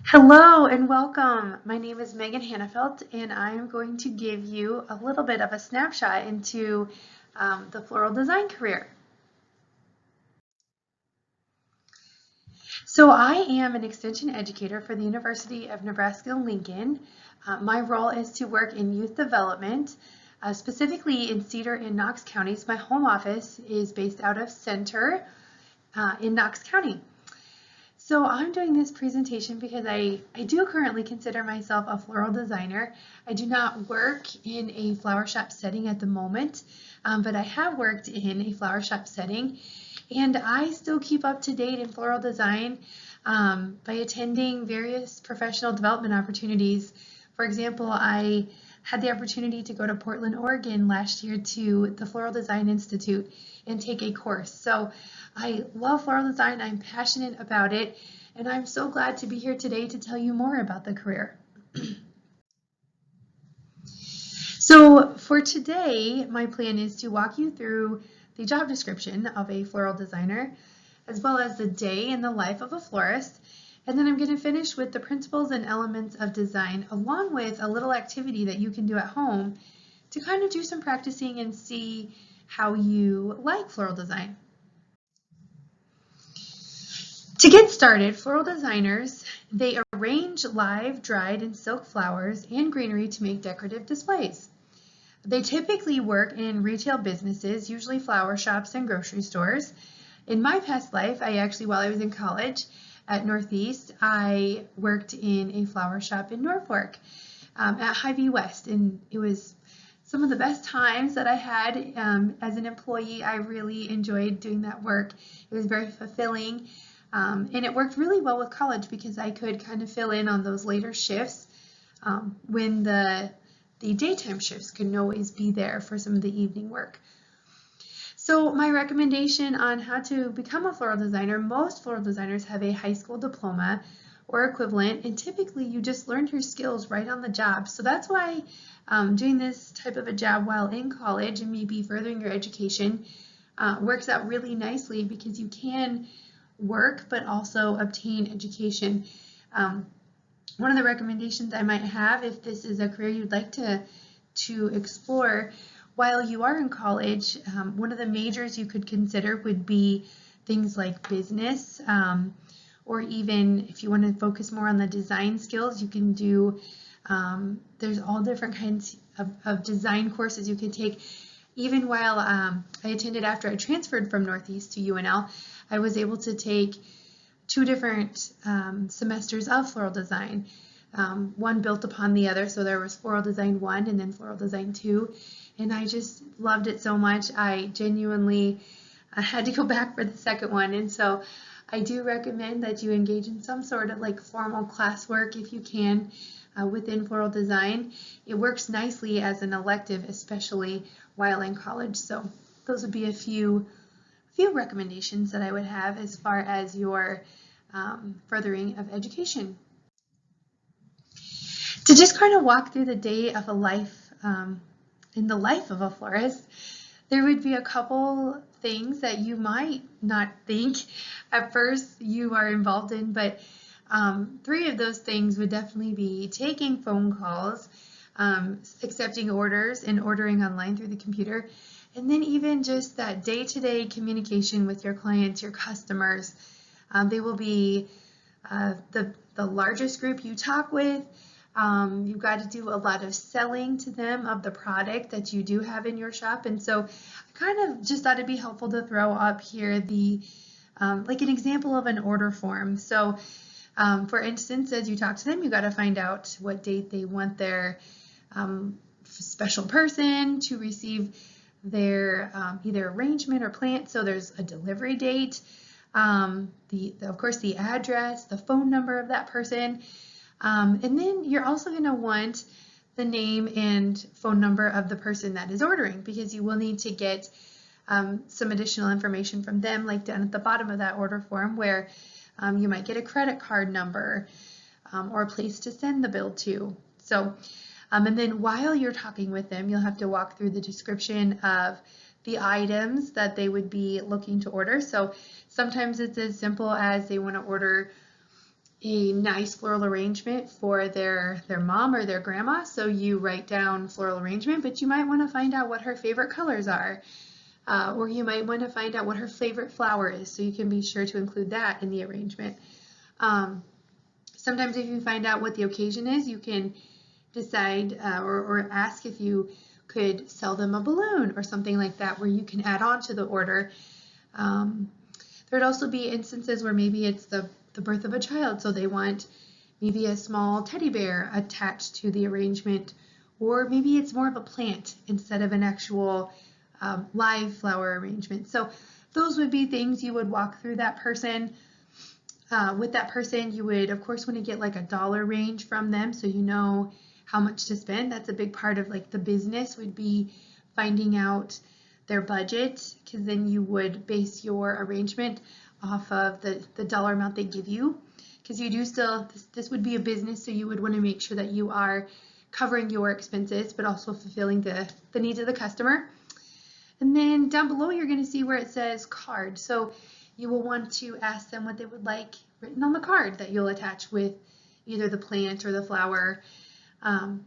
Hello and welcome. My name is Megan Hannafelt, and I'm going to give you a little bit of a snapshot into the floral design career. So I am an extension educator for the University of Nebraska-Lincoln. My role is to work in youth development, specifically in Cedar and Knox counties. My home office is based out of Center in Knox County. So I'm doing this presentation because I do currently consider myself a floral designer. I do not work in a flower shop setting at the moment, but I have worked in a flower shop setting, and I still keep up to date in floral design by attending various professional development opportunities. For example, I had the opportunity to go to Portland, Oregon last year to the Floral Design Institute and take a course. So I love floral design, I'm passionate about it, and I'm so glad to be here today to tell you more about the career. So for today, my plan is to walk you through the job description of a floral designer, as well as the day in the life of a florist, and then I'm going to finish with the principles and elements of design, along with a little activity that you can do at home to kind of do some practicing and see how you like floral design. To get started, floral designers, they arrange live, dried, and silk flowers and greenery to make decorative displays. They typically work in retail businesses, usually flower shops and grocery stores. In my past life, while I was in college at Northeast, I worked in a flower shop in Norfolk at Hy-Vee West, and it was some of the best times that I had as an employee. I really enjoyed doing that work. It was very fulfilling. And it worked really well with college because I could kind of fill in on those later shifts when the daytime shifts couldn't always be there for some of the evening work. So my recommendation on how to become a floral designer, most floral designers have a high school diploma or equivalent, and typically you just learn your skills right on the job. So that's why doing this type of a job while in college and maybe furthering your education works out really nicely because you can work but also obtain education. One of the recommendations I might have, if this is a career you'd like to explore while you are in college, one of the majors you could consider would be things like business, or even if you want to focus more on the design skills, you can do, there's all different kinds of design courses you can take. Even while I attended after I transferred from Northeast to UNL, I was able to take 2 different semesters of floral design. One built upon the other, so there was Floral Design 1 and then Floral Design 2, and I just loved it so much. I genuinely had to go back for the second one, and so I do recommend that you engage in some sort of like formal classwork if you can within floral design. It works nicely as an elective, especially while in college. So those would be a few recommendations that I would have as far as your furthering of education. To just kind of walk through the day of a life in the life of a florist, there would be a couple things that you might not think at first you are involved in, but 3 of those things would definitely be taking phone calls, accepting orders, and ordering online through the computer, and then even just that day-to-day communication with your clients, your customers. They will be the largest group you talk with. You've got to do a lot of selling to them of the product that you do have in your shop. And so I kind of just thought it'd be helpful to throw up here like an example of an order form. So for instance, as you talk to them, you got to find out what date they want their special person to receive their either arrangement or plant. So there's a delivery date, of course the address, the phone number of that person, and then you're also going to want the name and phone number of the person that is ordering, because you will need to get some additional information from them, like down at the bottom of that order form, where you might get a credit card number or a place to send the bill to. So and then while you're talking with them, you'll have to walk through the description of the items that they would be looking to order. So sometimes it's as simple as they want to order a nice floral arrangement for their mom or their grandma. So you write down floral arrangement, but you might want to find out what her favorite colors are. Or you might want to find out what her favorite flower is, so you can be sure to include that in the arrangement. Sometimes if you find out what the occasion is, you can decide or ask if you could sell them a balloon or something like that, where you can add on to the order. There'd also be instances where maybe it's the birth of a child, so they want maybe a small teddy bear attached to the arrangement, or maybe it's more of a plant instead of an actual live flower arrangement. So those would be things you would walk through that person. With that person, you would of course want to get like a dollar range from them, so you know how much to spend. That's a big part of like the business, would be finding out their budget, because then you would base your arrangement off of the dollar amount they give you, because you do still, this would be a business, so you would want to make sure that you are covering your expenses but also fulfilling the needs of the customer. And then down below you're going to see where it says card, so you will want to ask them what they would like written on the card that you'll attach with either the plant or the flower. And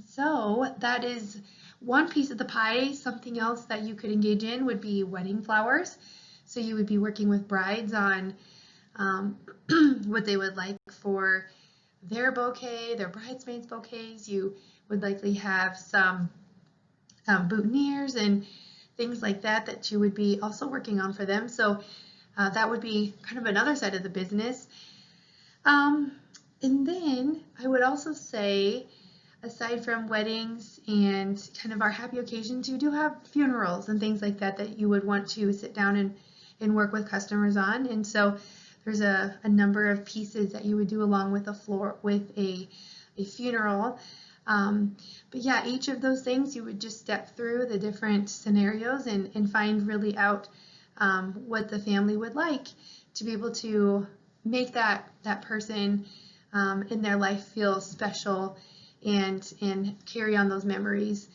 so that is one piece of the pie. Something else that you could engage in would be wedding flowers. So you would be working with brides on what they would like for their bouquet, their bridesmaids' bouquets. You would likely have some boutonnieres and things like that that you would be also working on for them. So that would be kind of another side of the business. And then I would also say, aside from weddings and kind of our happy occasions, you do have funerals and things like that that you would want to sit down and work with customers on. And so there's a number of pieces that you would do along with a funeral. But yeah, each of those things you would just step through the different scenarios and find really out what the family would like to be able to make that person in their life feel special and carry on those memories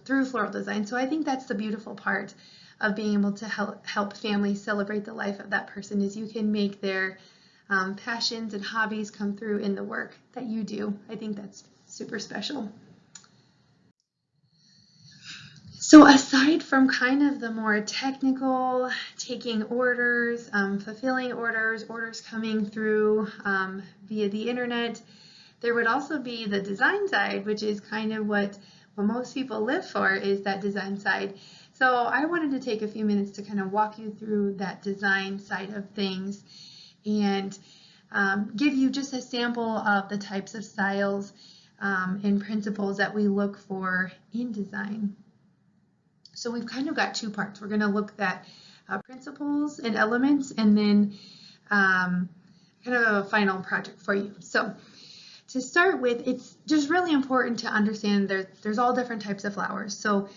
through floral design. So I think that's the beautiful part of being able to help families celebrate the life of that person, is you can make their passions and hobbies come through in the work that you do. I think that's super special. So aside from kind of the more technical, taking orders, fulfilling orders coming through via the internet, there would also be the design side, which is kind of what most people live for, is that design side. So I wanted to take a few minutes to kind of walk you through that design side of things and give you just a sample of the types of styles and principles that we look for in design. So we've kind of got two parts. We're going to look at principles and elements, and then kind of a final project for you. So to start with, it's just really important to understand there's all different types of flowers. So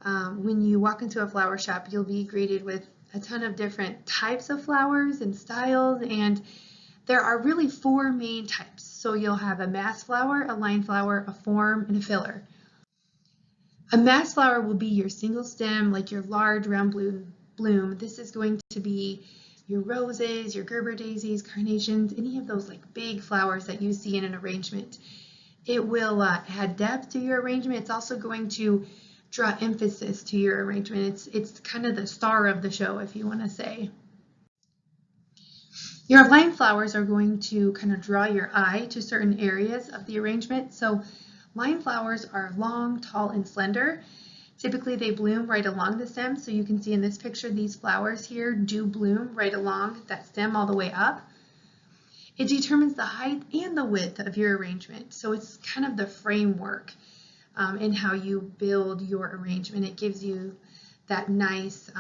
when you walk into a flower shop, you'll be greeted with a ton of different types of flowers and styles, and there are really four main types. So you'll have a mass flower, a line flower, a form, and a filler. A mass flower will be your single stem, like your large round bloom. This is going to be your roses, your Gerber daisies, carnations, any of those like big flowers that you see in an arrangement. It will add depth to your arrangement. It's also going to draw emphasis to your arrangement. It's kind of the star of the show, if you want to say. Your line flowers are going to kind of draw your eye to certain areas of the arrangement. So line flowers are long, tall, and slender. Typically they bloom right along the stem, so you can see in this picture these flowers here do bloom right along that stem all the way up. It determines the height and the width of your arrangement, so it's kind of the framework in how you build your arrangement. It gives you that nice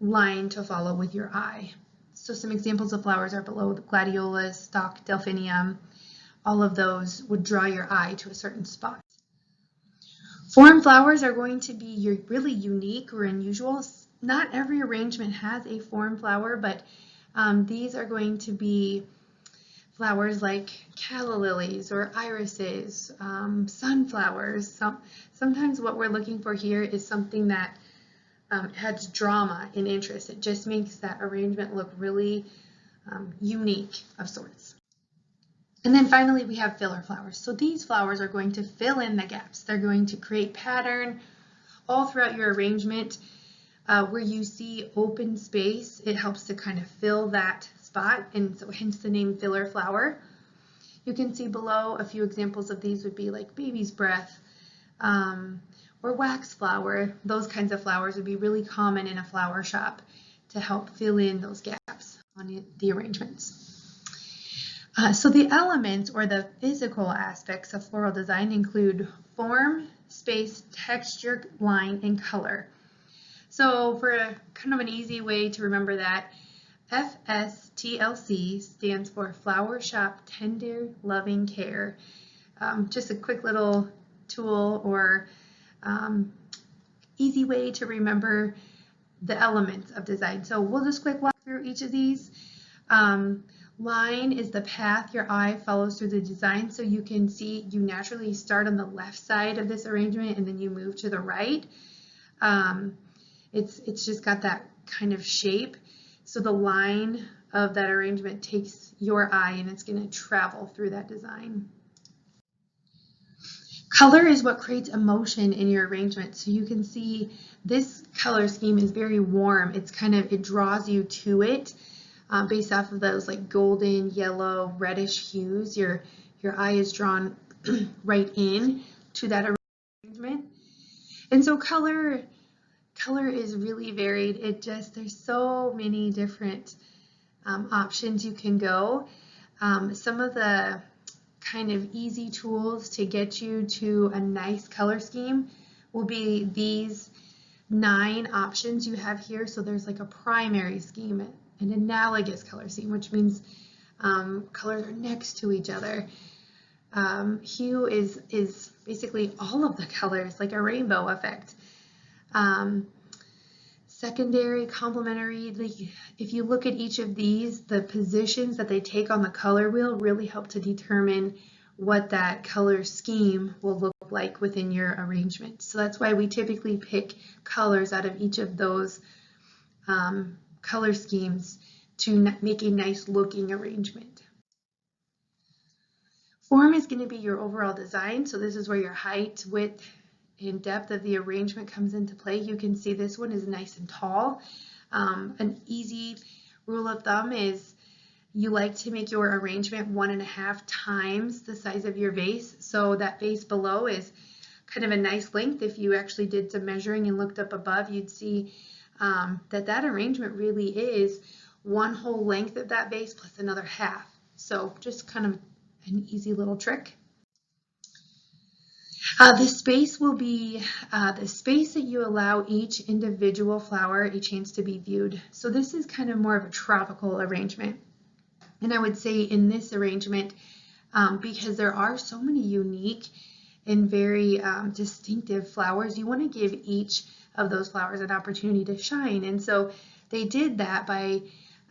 line to follow with your eye. So some examples of flowers are below: the gladiolas, stock delphinium. All of those would draw your eye to a certain spot. Form flowers are going to be your really unique or unusual. Not every arrangement has a form flower, but these are going to be flowers like calla lilies or irises, sunflowers. Sometimes what we're looking for here is something that adds drama and interest. It just makes that arrangement look really unique of sorts. And then finally we have filler flowers. So these flowers are going to fill in the gaps. They're going to create pattern all throughout your arrangement. Where you see open space, it helps to kind of fill that spot, and so hence the name filler flower. You can see below a few examples of these would be like baby's breath or wax flower. Those kinds of flowers would be really common in a flower shop to help fill in those gaps on the arrangements. So the elements or the physical aspects of floral design include form, space, texture, line, and color. So for a kind of an easy way to remember that, FSTLC stands for Flower Shop Tender Loving Care. Just a quick little tool or easy way to remember the elements of design. So we'll just quick walk through each of these. Line is the path your eye follows through the design, so you can see you naturally start on the left side of this arrangement and then you move to the right. It's just got that kind of shape, so the line of that arrangement takes your eye and it's going to travel through that design. Color is what creates emotion in your arrangement, so you can see this color scheme is very warm. It draws you to it. Based off of those like golden, yellow, reddish hues, your eye is drawn right in to that arrangement. And so color is really varied. There's so many different options you can go. Some of the kind of easy tools to get you to a nice color scheme will be these 9 options you have here. So there's like a primary scheme, an analogous color scheme, which means colors are next to each other. Hue is basically all of the colors, like a rainbow effect. Secondary, complementary, if you look at each of these, the positions that they take on the color wheel really help to determine what that color scheme will look like within your arrangement. So that's why we typically pick colors out of each of those color schemes to make a nice looking arrangement. Form is going to be your overall design, so this is where your height, width, and depth of the arrangement comes into play. You can see this one is nice and tall. An easy rule of thumb is you like to make your arrangement 1.5 times the size of your vase, so that vase below is kind of a nice length. If you actually did some measuring and looked up above, you'd see that arrangement really is one whole length of that vase plus another half. So just kind of an easy little trick. The space will be the space that you allow each individual flower a chance to be viewed. So this is kind of more of a tropical arrangement. And I would say in this arrangement, because there are so many unique and very distinctive flowers, you want to give each of those flowers an opportunity to shine. And so they did that by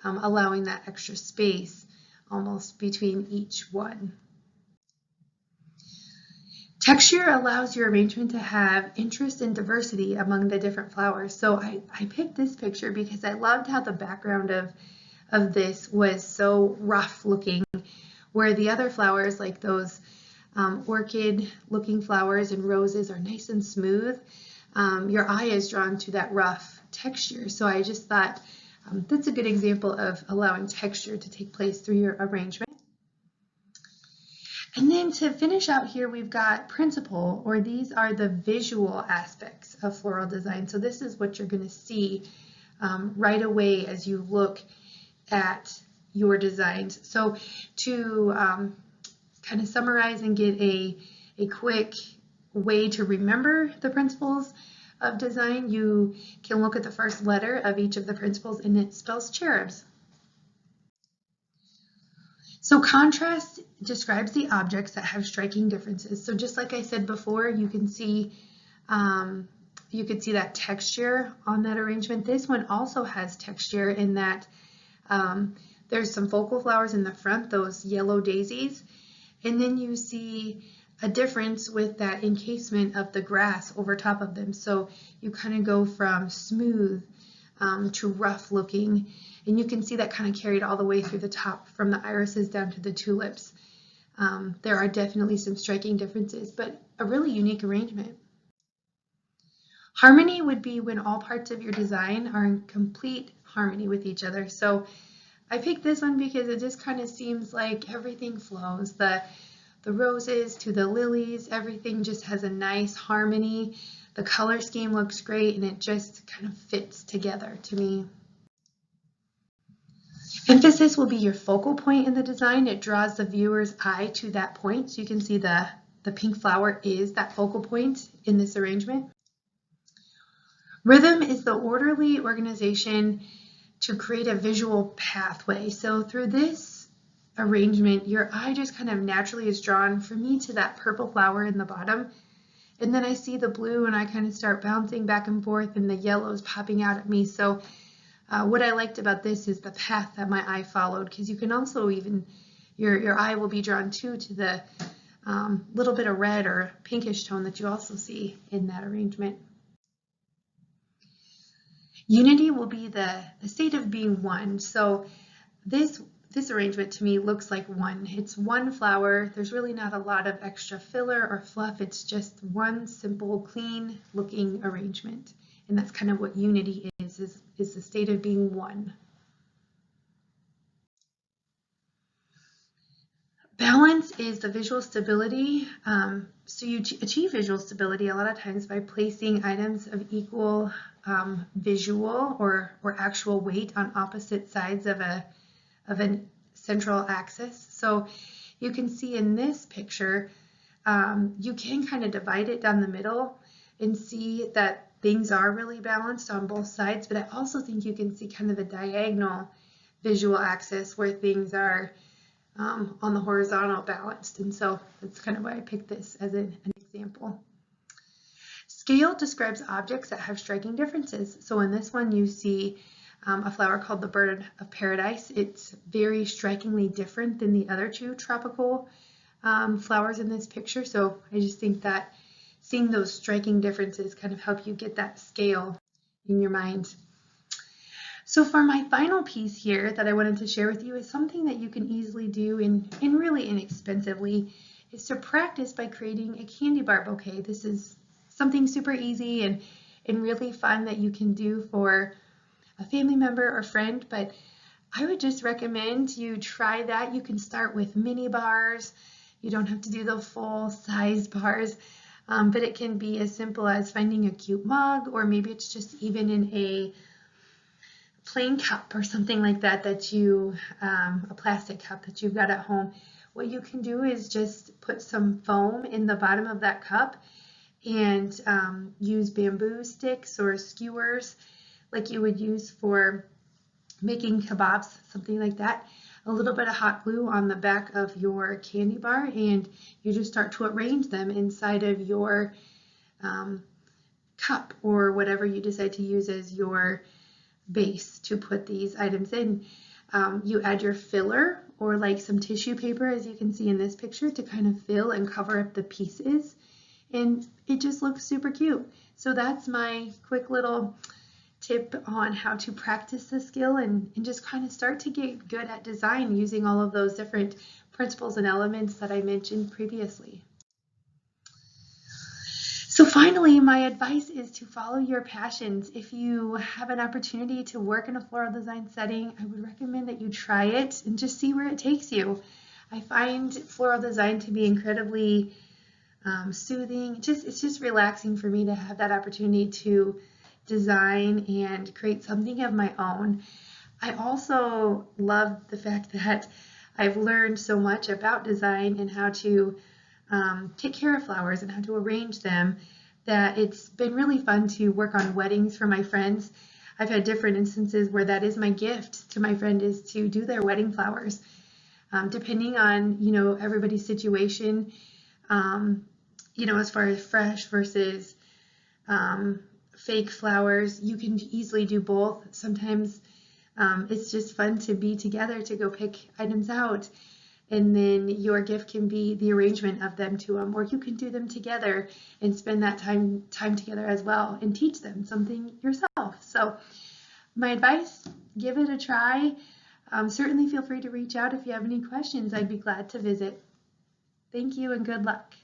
allowing that extra space almost between each one. Texture allows your arrangement to have interest and diversity among the different flowers. So I picked this picture because I loved how the background of this was so rough looking, where the other flowers, like those orchid looking flowers and roses, are nice and smooth. Your eye is drawn to that rough texture. So I just thought that's a good example of allowing texture to take place through your arrangement. And then to finish out here, we've got principle, or these are the visual aspects of floral design. So this is what you're going to see right away as you look at your designs. So to kind of summarize and get a quick way to remember the principles of design, you can look at the first letter of each of the principles, and it spells cherubs. So contrast describes the objects that have striking differences. So just like I said before, you could see that texture on that arrangement. This one also has texture in that there's some focal flowers in the front, those yellow daisies, and then you see a difference with that encasement of the grass over top of them. So you kind of go from smooth to rough looking, And you can see that kind of carried all the way through the top from the irises down to the tulips. There are definitely some striking differences, but a really unique arrangement. Harmony would be when all parts of your design are in complete harmony with each other. So I picked this one because it just kind of seems like everything flows. The roses to the lilies, everything just has a nice harmony. The color scheme looks great and it just kind of fits together to me. Emphasis will be your focal point in the design. It draws the viewer's eye to that point. So you can see the pink flower is that focal point in this arrangement. Rhythm is the orderly organization to create a visual pathway. So through this arrangement, your eye just kind of naturally is drawn, for me, to that purple flower in the bottom. And then I see the blue and I kind of start bouncing back and forth and the yellows popping out at me. So what I liked about this is the path that my eye followed, because you can also even, your eye will be drawn too to the little bit of red or pinkish tone that you also see in that arrangement. Unity will be the state of being one. So this arrangement to me looks like one. It's one flower. There's really not a lot of extra filler or fluff. It's just one simple, clean looking arrangement. And that's kind of what unity is the state of being one. Balance is the visual stability. So you achieve visual stability a lot of times by placing items of equal visual or actual weight on opposite sides of a central axis. So you can see in this picture, you can kind of divide it down the middle and see that things are really balanced on both sides, but I also think you can see kind of a diagonal visual axis where things are on the horizontal balanced. And so that's kind of why I picked this as an example. Scale describes objects that have striking differences. So in this one, you see a flower called the bird of paradise. It's very strikingly different than the other two tropical flowers in this picture. So I just think that seeing those striking differences kind of help you get that scale in your mind. So for my final piece here that I wanted to share with you is something that you can easily do and really inexpensively, is to practice by creating a candy bar bouquet. This is something super easy and really fun that you can do for a family member or friend, but I would just recommend you try that. You can start with mini bars. You don't have to do the full size bars, but it can be as simple as finding a cute mug, or maybe it's just even in a plain cup or something like that, a plastic cup that you've got at home. What you can do is just put some foam in the bottom of that cup and use bamboo sticks or skewers like you would use for making kebabs, something like that. A little bit of hot glue on the back of your candy bar, and you just start to arrange them inside of your cup or whatever you decide to use as your base to put these items in. You add your filler or like some tissue paper, as you can see in this picture, to kind of fill and cover up the pieces, and it just looks super cute. So that's my quick little tip on how to practice the skill and just kind of start to get good at design using all of those different principles and elements that I mentioned previously. So finally, my advice is to follow your passions. If you have an opportunity to work in a floral design setting, I would recommend that you try it and just see where it takes you. I find floral design to be incredibly soothing. It's just relaxing for me to have that opportunity to design and create something of my own. I also love the fact that I've learned so much about design and how to take care of flowers and how to arrange them, that it's been really fun to work on weddings for my friends. I've had different instances where that is my gift to my friend, is to do their wedding flowers. Depending on, everybody's situation, as far as fresh versus fake flowers, you can easily do both. Sometimes it's just fun to be together to go pick items out, and then your gift can be the arrangement of them to them, or you can do them together and spend that time together as well and teach them something yourself. So My advice, give it a try. Certainly feel free to reach out if you have any questions. I'd be glad to visit. Thank you and good luck.